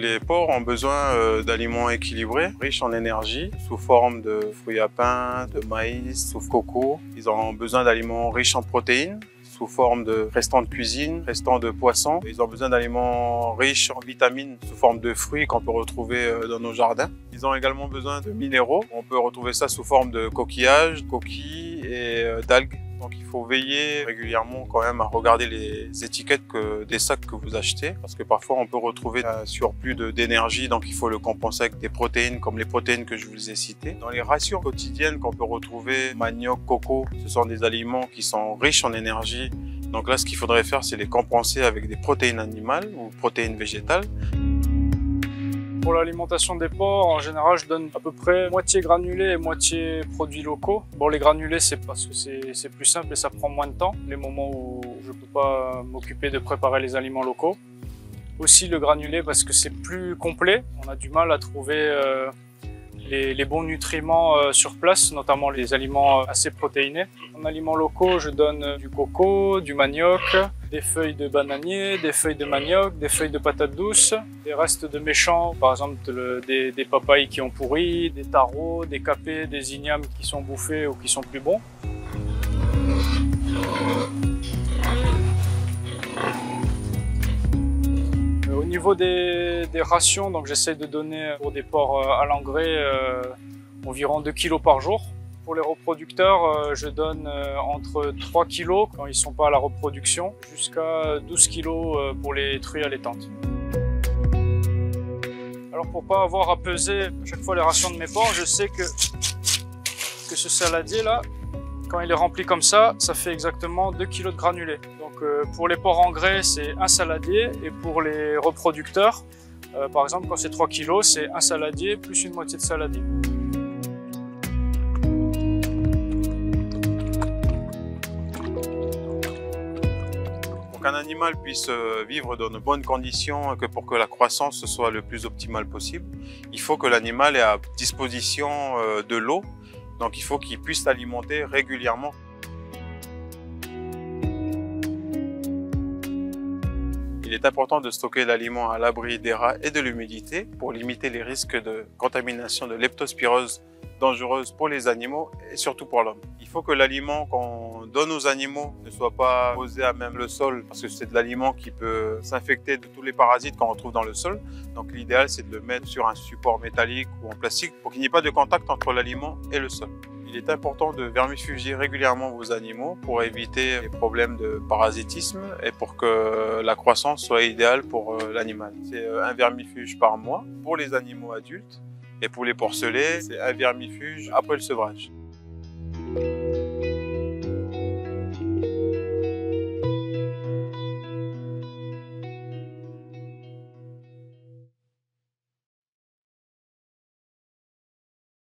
Les porcs ont besoin d'aliments équilibrés, riches en énergie, sous forme de fruits à pain, de maïs, sous coco. Ils ont besoin d'aliments riches en protéines, sous forme de restants de cuisine, restants de poisson. Ils ont besoin d'aliments riches en vitamines sous forme de fruits qu'on peut retrouver dans nos jardins. Ils ont également besoin de minéraux. On peut retrouver ça sous forme de coquillages, coquilles et d'algues. Donc il faut veiller régulièrement quand même à regarder les étiquettes des sacs que vous achetez, parce que parfois on peut retrouver un surplus d'énergie, donc il faut le compenser avec des protéines comme les protéines que je vous ai citées. Dans les rations quotidiennes qu'on peut retrouver, manioc, coco, ce sont des aliments qui sont riches en énergie. Donc là, ce qu'il faudrait faire, c'est les compenser avec des protéines animales ou protéines végétales. Pour l'alimentation des porcs, en général, je donne à peu près moitié granulés et moitié produits locaux. Bon, les granulés, c'est parce que c'est plus simple et ça prend moins de temps, les moments où je ne peux pas m'occuper de préparer les aliments locaux. Aussi le granulé parce que c'est plus complet, on a du mal à trouver les bons nutriments sur place, notamment les aliments assez protéinés. En aliments locaux, je donne du coco, du manioc, des feuilles de bananier, des feuilles de manioc, des feuilles de patates douces, des restes de mes champs, par exemple des papayes qui ont pourri, des taros, des capets, des ignames qui sont bouffés ou qui sont plus bons. Au niveau des rations, donc j'essaie de donner pour des porcs à l'engrais environ 2 kg par jour. Pour les reproducteurs, je donne entre 3 kg quand ils ne sont pas à la reproduction, jusqu'à 12 kg pour les truies allaitantes. Alors pour ne pas avoir à peser à chaque fois les rations de mes porcs, je sais que ce saladier là, quand il est rempli comme ça fait exactement 2 kg de granulés. Donc pour les porcs en grès, c'est un saladier, et pour les reproducteurs, par exemple quand c'est 3 kg, c'est un saladier plus une moitié de saladier. Pour qu'un animal puisse vivre dans de bonnes conditions et que pour que la croissance soit le plus optimale possible, il faut que l'animal ait à disposition de l'eau. Donc il faut qu'il puisse s'alimenter régulièrement. Il est important de stocker l'aliment à l'abri des rats et de l'humidité pour limiter les risques de contamination de leptospirose dangereuse pour les animaux et surtout pour l'homme. Il faut que l'aliment qu'on donne aux animaux ne soit pas posé à même le sol, parce que c'est de l'aliment qui peut s'infecter de tous les parasites qu'on retrouve dans le sol. Donc l'idéal, c'est de le mettre sur un support métallique ou en plastique pour qu'il n'y ait pas de contact entre l'aliment et le sol. Il est important de vermifuger régulièrement vos animaux pour éviter les problèmes de parasitisme et pour que la croissance soit idéale pour l'animal. C'est un vermifuge par mois pour les animaux adultes. Et pour les porcelets, c'est un vermifuge après le sevrage.